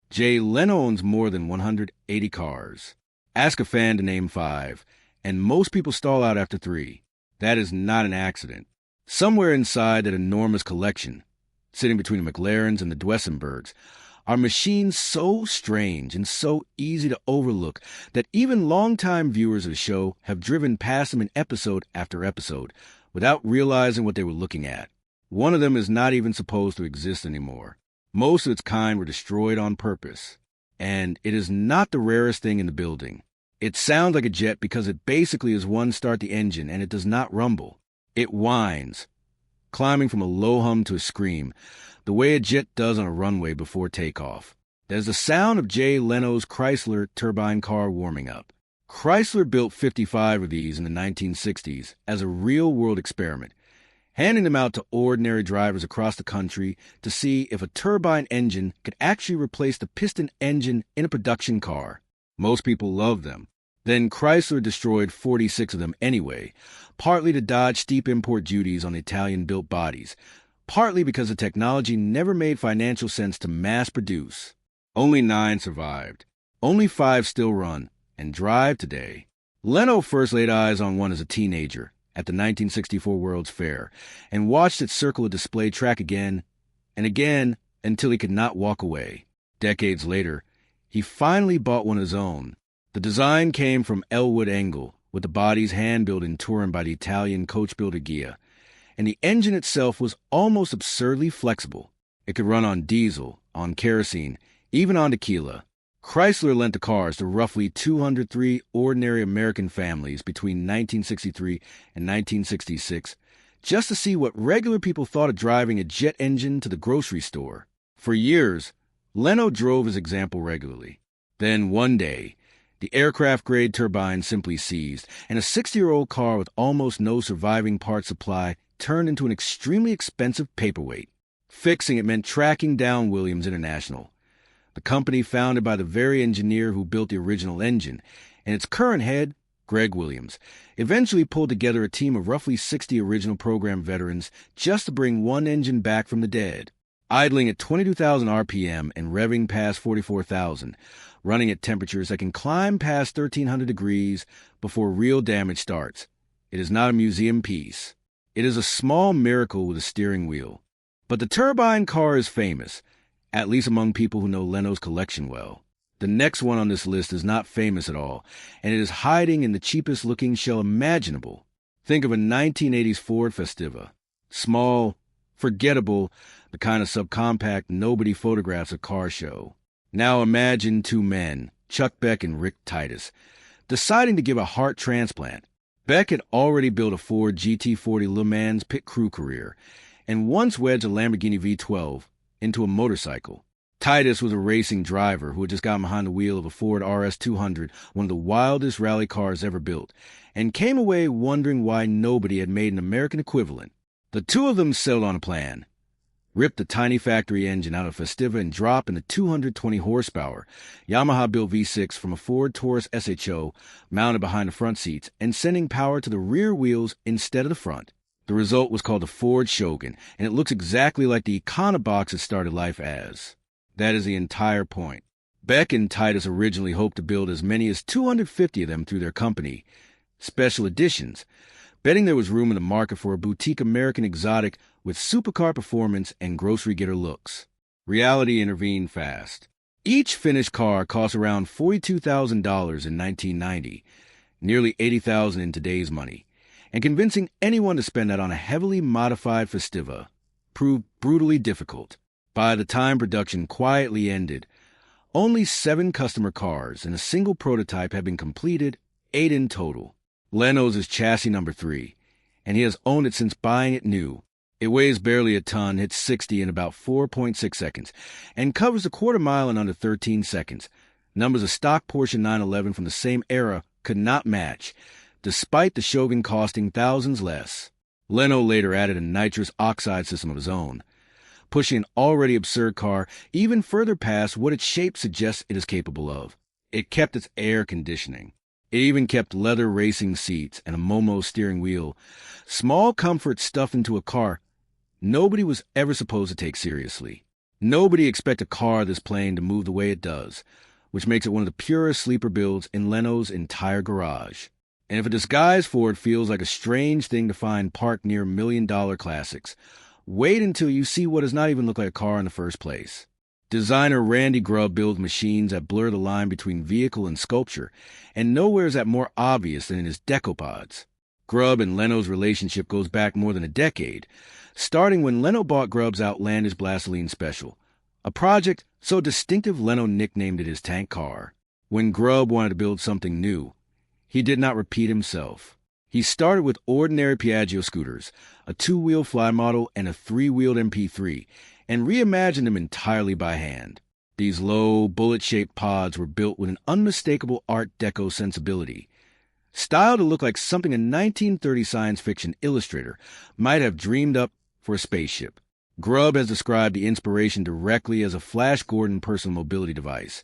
Jay Leno owns more than 180 cars. Ask a fan to name 5, and most people stall out after 3. That is not an accident. Somewhere inside that enormous collection, sitting between the McLarens and the Duesenbergs, are machines so strange and so easy to overlook that even longtime viewers of the show have driven past them in episode after episode without realizing what they were looking at. One of them is not even supposed to exist anymore. Most of its kind were destroyed on purpose. And it is not the rarest thing in the building. It sounds like a jet because it basically is one start the engine and it does not rumble. It whines, climbing from a low hum to a scream, the way a jet does on a runway before takeoff. There's the sound of Jay Leno's Chrysler turbine car warming up. Chrysler built 55 of these in the 1960s as a real-world experiment, handing them out to ordinary drivers across the country to see if a turbine engine could actually replace the piston engine in a production car. Most people loved them. Then Chrysler destroyed 46 of them anyway, partly to dodge steep import duties on Italian-built bodies, partly because the technology never made financial sense to mass produce. Only 9 survived. Only 5 still run and drive today. Leno first laid eyes on one as a teenager at the 1964 World's Fair and watched it circle a display track again and again until he could not walk away. Decades later, he finally bought one of his own. The design came from Elwood Engel, with the bodies hand-built in Turin by the Italian coach builder Ghia, and the engine itself was almost absurdly flexible. It could run on diesel, on kerosene, even on tequila. Chrysler lent the cars to roughly 203 ordinary American families between 1963 and 1966, just to see what regular people thought of driving a jet engine to the grocery store. For years, Leno drove his example regularly. Then one day, the aircraft-grade turbine simply seized, and a 60-year-old car with almost no surviving part supply turned into an extremely expensive paperweight. Fixing it meant tracking down Williams International, the company founded by the very engineer who built the original engine, and its current head, Greg Williams, eventually pulled together a team of roughly 60 original program veterans just to bring one engine back from the dead. Idling at 22,000 RPM and revving past 44,000, running at temperatures that can climb past 1,300 degrees before real damage starts. It is not a museum piece. It is a small miracle with a steering wheel. But the turbine car is famous, at least among people who know Leno's collection well. The next one on this list is not famous at all, and it is hiding in the cheapest-looking shell imaginable. Think of a 1980s Ford Festiva. Small, forgettable, the kind of subcompact nobody photographs at car show. Now imagine 2 men, Chuck Beck and Rick Titus, deciding to give a heart transplant. Beck had already built a Ford GT40 Le Mans pit crew career, and once wedged a Lamborghini V12 into a motorcycle. Titus was a racing driver who had just gotten behind the wheel of a Ford RS200, one of the wildest rally cars ever built, and came away wondering why nobody had made an American equivalent. The two of them settled on a plan. Rip the tiny factory engine out of Festiva and drop in a 220 horsepower Yamaha-built V6 from a Ford Taurus SHO mounted behind the front seats and sending power to the rear wheels instead of the front. The result was called the Ford Shogun, and it looks exactly like the Econobox it started life as. That is the entire point. Beck and Titus originally hoped to build as many as 250 of them through their company, special editions, betting there was room in the market for a boutique American exotic with supercar performance and grocery-getter looks. Reality intervened fast. Each finished car cost around $42,000 in 1990, nearly $80,000 in today's money, and convincing anyone to spend that on a heavily modified Festiva proved brutally difficult. By the time production quietly ended, only 7 customer cars and a single prototype had been completed, 8 in total. Leno's is chassis number 3, and he has owned it since buying it new. It weighs barely a ton, hits 60 in about 4.6 seconds, and covers a quarter mile in under 13 seconds. Numbers a stock Porsche 911 from the same era could not match, despite the Shogun costing thousands less. Leno later added a nitrous oxide system of his own, pushing an already absurd car even further past what its shape suggests it is capable of. It kept its air conditioning. It even kept leather racing seats and a Momo steering wheel, small comforts stuffed into a car nobody was ever supposed to take seriously. Nobody expects a car this plain to move the way it does, which makes it one of the purest sleeper builds in Leno's entire garage. And if a disguised Ford feels like a strange thing to find parked near million-dollar classics, wait until you see what does not even look like a car in the first place. Designer Randy Grubb builds machines that blur the line between vehicle and sculpture, and nowhere is that more obvious than in his decopods. Grubb and Leno's relationship goes back more than a decade, starting when Leno bought Grubb's outlandish Blastoline Special, a project so distinctive Leno nicknamed it his tank car. When Grubb wanted to build something new, he did not repeat himself. He started with ordinary Piaggio scooters, a two-wheel fly model and a three-wheeled MP3, and reimagined them entirely by hand. These low, bullet-shaped pods were built with an unmistakable Art Deco sensibility, styled to look like something a 1930 science fiction illustrator might have dreamed up for a spaceship. Grubb has described the inspiration directly as a Flash Gordon personal mobility device,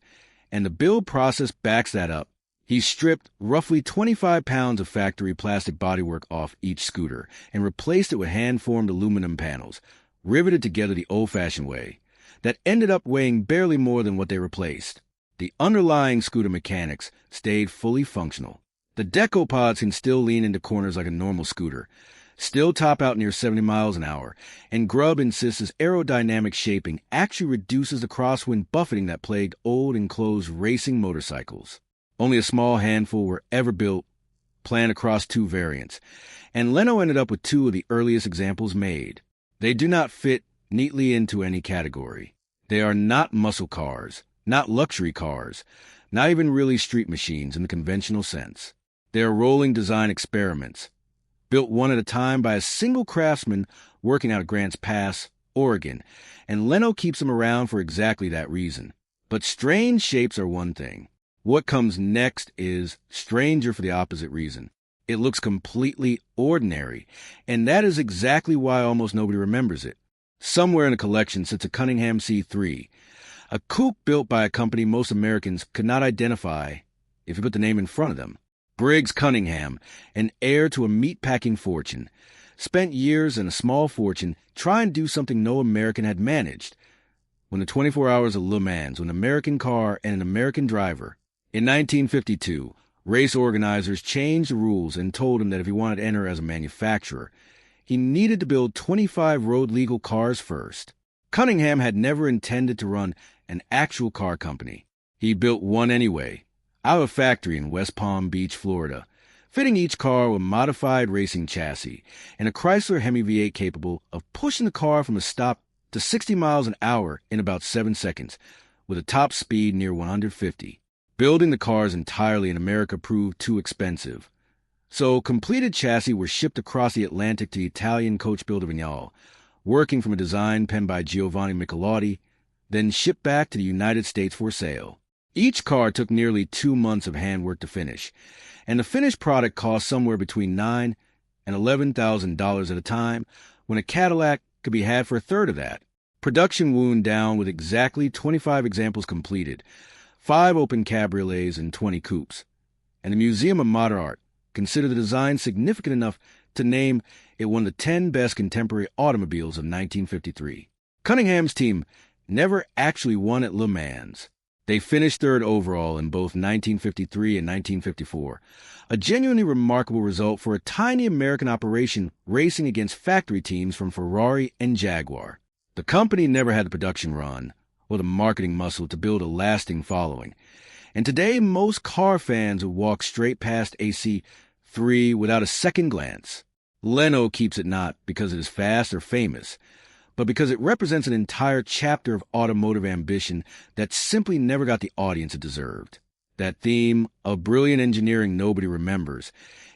and the build process backs that up. He stripped roughly 25 pounds of factory plastic bodywork off each scooter and replaced it with hand-formed aluminum panels, riveted together the old-fashioned way, that ended up weighing barely more than what they replaced. The underlying scooter mechanics stayed fully functional. The decopods can still lean into corners like a normal scooter, still top out near 70 miles an hour, and Grubb insists his aerodynamic shaping actually reduces the crosswind buffeting that plagued old enclosed racing motorcycles. Only a small handful were ever built, planned across two variants, and Leno ended up with two of the earliest examples made. They do not fit neatly into any category. They are not muscle cars, not luxury cars, not even really street machines in the conventional sense. They are rolling design experiments, built one at a time by a single craftsman working out of Grants Pass, Oregon, and Leno keeps them around for exactly that reason. But strange shapes are one thing. What comes next is stranger for the opposite reason. It looks completely ordinary, and that is exactly why almost nobody remembers it. Somewhere in a collection sits a Cunningham C3, a coupe built by a company most Americans could not identify if you put the name in front of them. Briggs Cunningham, an heir to a meatpacking fortune, spent years and a small fortune trying to do something no American had managed. When the 24 Hours of Le Mans, with an American car and an American driver. In 1952, race organizers changed the rules and told him that if he wanted to enter as a manufacturer, he needed to build 25 road-legal cars first. Cunningham had never intended to run an actual car company. He built one anyway, out of a factory in West Palm Beach, Florida, fitting each car with a modified racing chassis and a Chrysler Hemi V8 capable of pushing the car from a stop to 60 miles an hour in about 7 seconds, with a top speed near 150. Building the cars entirely in America proved too expensive. So completed chassis were shipped across the Atlantic to the Italian coach builder Vignale, working from a design penned by Giovanni Michelotti, then shipped back to the United States for sale. Each car took nearly 2 months of handwork to finish, and the finished product cost somewhere between $9,000 and $11,000 at a time, when a Cadillac could be had for a third of that. Production wound down with exactly 25 examples completed, 5 open cabriolets and 20 coupes, and the Museum of Modern Art considered the design significant enough to name it one of the 10 best contemporary automobiles of 1953. Cunningham's team never actually won at Le Mans. They finished third overall in both 1953 and 1954, a genuinely remarkable result for a tiny American operation racing against factory teams from Ferrari and Jaguar. The company never had the production run or the marketing muscle to build a lasting following, and today most car fans would walk straight past AC3 without a second glance. Leno keeps it not because it is fast or famous, but because it represents an entire chapter of automotive ambition that simply never got the audience it deserved. That theme of brilliant engineering nobody remembers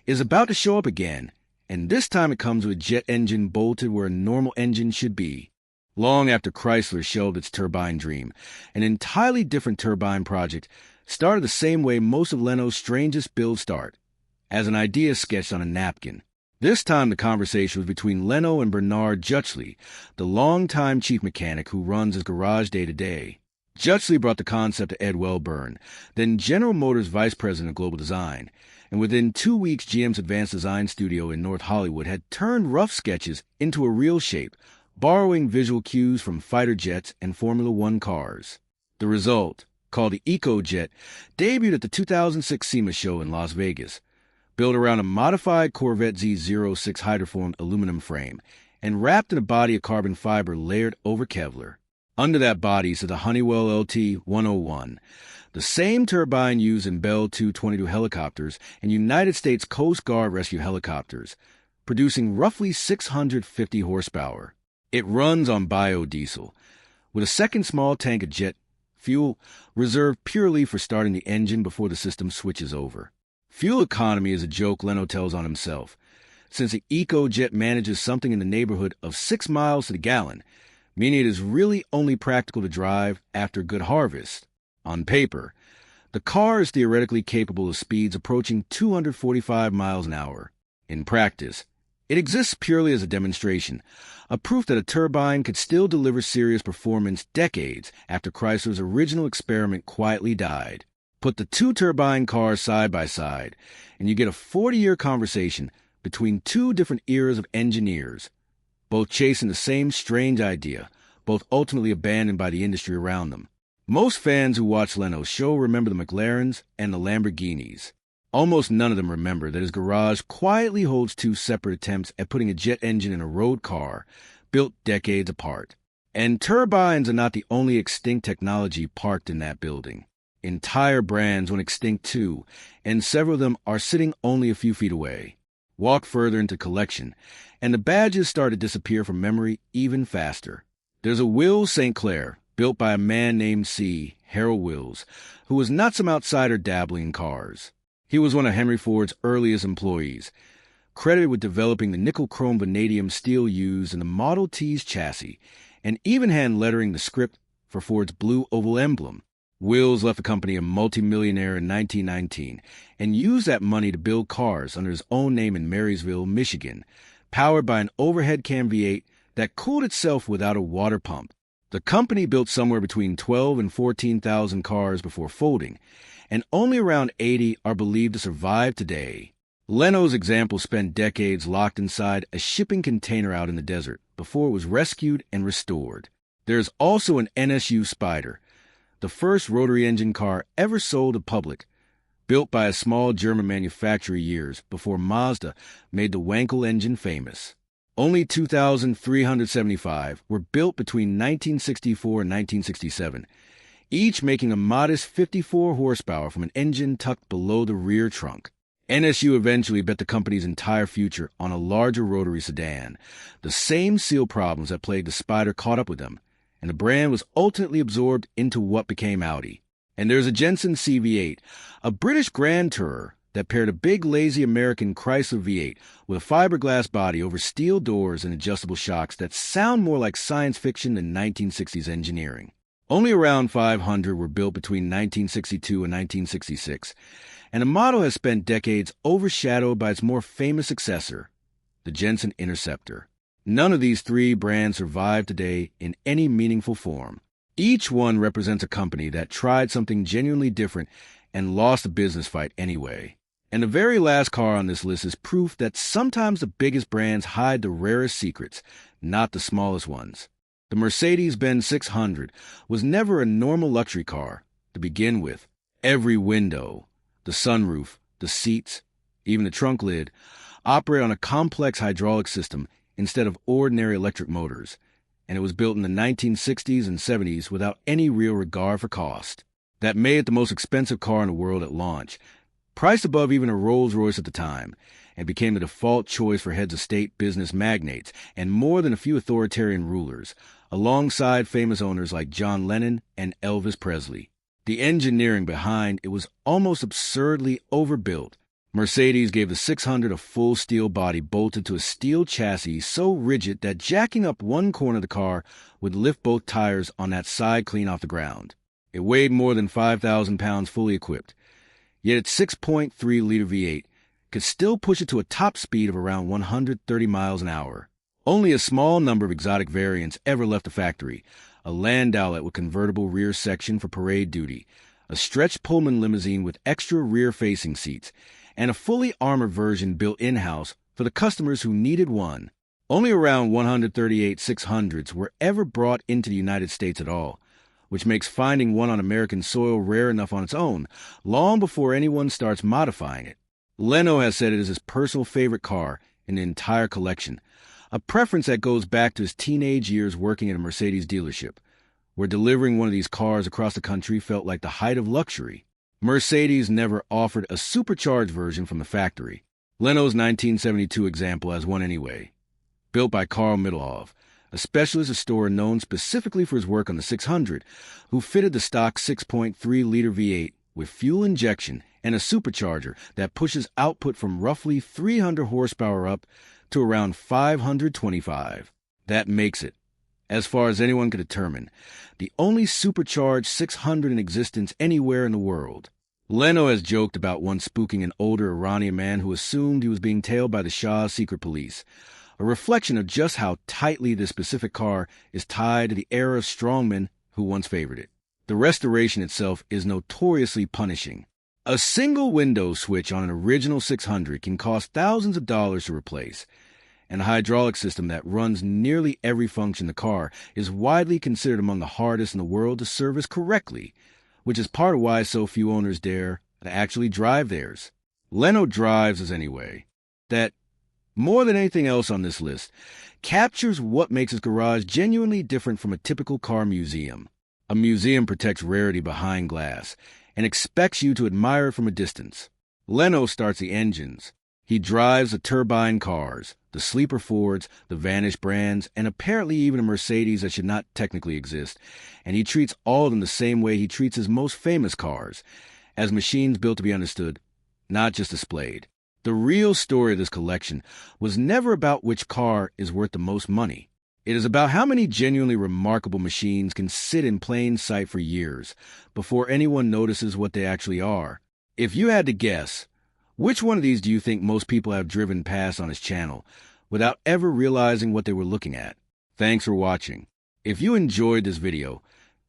is about to show up again, and this time it comes with a jet engine bolted where a normal engine should be. Long after Chrysler shelved its turbine dream, an entirely different turbine project started the same way most of Leno's strangest builds start, as an idea sketched on a napkin. This time the conversation was between Leno and Bernard Jutchley, the longtime chief mechanic who runs his garage day to day. Jutchley brought the concept to Ed Wellburn, then General Motors Vice President of Global Design, and within 2 weeks GM's advanced design studio in North Hollywood had turned rough sketches into a real shape, borrowing visual cues from fighter jets and Formula One cars. The result, called the EcoJet, debuted at the 2006 SEMA show in Las Vegas. Built around a modified Corvette Z06 hydroformed aluminum frame and wrapped in a body of carbon fiber layered over Kevlar. Under that body sits a Honeywell LT-101, the same turbine used in Bell 222 helicopters and United States Coast Guard rescue helicopters, producing roughly 650 horsepower. It runs on biodiesel, with a second small tank of jet fuel reserved purely for starting the engine before the system switches over. Fuel economy is a joke Leno tells on himself, since the EcoJet manages something in the neighborhood of 6 miles to the gallon, meaning it is really only practical to drive after a good harvest. On paper, the car is theoretically capable of speeds approaching 245 miles an hour. In practice, it exists purely as a demonstration, a proof that a turbine could still deliver serious performance decades after Chrysler's original experiment quietly died. Put the two turbine cars side by side, and you get a 40-year conversation between two different eras of engineers, both chasing the same strange idea, both ultimately abandoned by the industry around them. Most fans who watch Leno's show remember the McLarens and the Lamborghinis. Almost none of them remember that his garage quietly holds two separate attempts at putting a jet engine in a road car, built decades apart. And turbines are not the only extinct technology parked in that building. Entire brands went extinct too, and several of them are sitting only a few feet away. Walk further into collection, and the badges start to disappear from memory even faster. There's a Wills St. Clair, built by a man named C. Harold Wills, who was not some outsider dabbling in cars. He was one of Henry Ford's earliest employees, credited with developing the nickel-chrome vanadium steel used in the Model T's chassis, and even hand-lettering the script for Ford's blue oval emblem. Wills left the company a multimillionaire in 1919 and used that money to build cars under his own name in Marysville, Michigan, powered by an overhead cam V8 that cooled itself without a water pump. The company built somewhere between 12 and 14,000 cars before folding, and only around 80 are believed to survive today. Leno's example spent decades locked inside a shipping container out in the desert before it was rescued and restored. There's also an NSU Spider, the first rotary engine car ever sold to public, built by a small German manufacturer years before Mazda made the Wankel engine famous. Only 2,375 were built between 1964 and 1967, each making a modest 54 horsepower from an engine tucked below the rear trunk. NSU eventually bet the company's entire future on a larger rotary sedan. The same seal problems that plagued the Spider caught up with them, and the brand was ultimately absorbed into what became Audi. And there's a Jensen CV8, a British Grand Tourer that paired a big, lazy American Chrysler V8 with a fiberglass body over steel doors and adjustable shocks that sound more like science fiction than 1960s engineering. Only around 500 were built between 1962 and 1966, and the model has spent decades overshadowed by its more famous successor, the Jensen Interceptor. None of these three brands survive today in any meaningful form. Each one represents a company that tried something genuinely different and lost a business fight anyway. And the very last car on this list is proof that sometimes the biggest brands hide the rarest secrets, not the smallest ones. The Mercedes-Benz 600 was never a normal luxury car to begin with. Every window, the sunroof, the seats, even the trunk lid, operate on a complex hydraulic system instead of ordinary electric motors, and it was built in the 1960s and 70s without any real regard for cost. That made it the most expensive car in the world at launch, priced above even a Rolls-Royce at the time, and became the default choice for heads of state business magnates and more than a few authoritarian rulers, alongside famous owners like John Lennon and Elvis Presley. The engineering behind it was almost absurdly overbuilt. Mercedes gave the 600 a full steel body bolted to a steel chassis so rigid that jacking up one corner of the car would lift both tires on that side clean off the ground. It weighed more than 5,000 pounds fully equipped, yet its 6.3-liter V8 could still push it to a top speed of around 130 miles an hour. Only a small number of exotic variants ever left the factory: a Landaulet with convertible rear section for parade duty, a stretched Pullman limousine with extra rear-facing seats, and a fully armored version built in-house for the customers who needed one. Only around 138 600s were ever brought into the United States at all, which makes finding one on American soil rare enough on its own, long before anyone starts modifying it. Leno has said it is his personal favorite car in the entire collection, a preference that goes back to his teenage years working at a Mercedes dealership, where delivering one of these cars across the country felt like the height of luxury. Mercedes never offered a supercharged version from the factory. Leno's 1972 example has one anyway. Built by Carl Middelhoff, a specialist restorer known specifically for his work on the 600, who fitted the stock 6.3-liter V8 with fuel injection and a supercharger that pushes output from roughly 300 horsepower up to around 525. That makes it, as far as anyone could determine, the only supercharged 600 in existence anywhere in the world. Leno has joked about once spooking an older Iranian man who assumed he was being tailed by the Shah's secret police, a reflection of just how tightly this specific car is tied to the era of strongmen who once favored it. The restoration itself is notoriously punishing. A single window switch on an original 600 can cost thousands of dollars to replace, and a hydraulic system that runs nearly every function in the car is widely considered among the hardest in the world to service correctly, which is part of why so few owners dare to actually drive theirs. Leno drives us anyway. That, more than anything else on this list, captures what makes his garage genuinely different from a typical car museum. A museum protects rarity behind glass and expects you to admire it from a distance. Leno starts the engines. He drives the turbine cars, the sleeper Fords, the vanished brands, and apparently even a Mercedes that should not technically exist, and he treats all of them the same way he treats his most famous cars, as machines built to be understood, not just displayed. The real story of this collection was never about which car is worth the most money. It is about how many genuinely remarkable machines can sit in plain sight for years before anyone notices what they actually are. If you had to guess, which one of these do you think most people have driven past on his channel without ever realizing what they were looking at? Thanks for watching. If you enjoyed this video,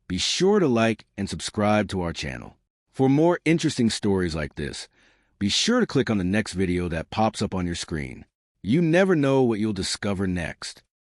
be sure to like and subscribe to our channel. For more interesting stories like this, be sure to click on the next video that pops up on your screen. You never know what you'll discover next.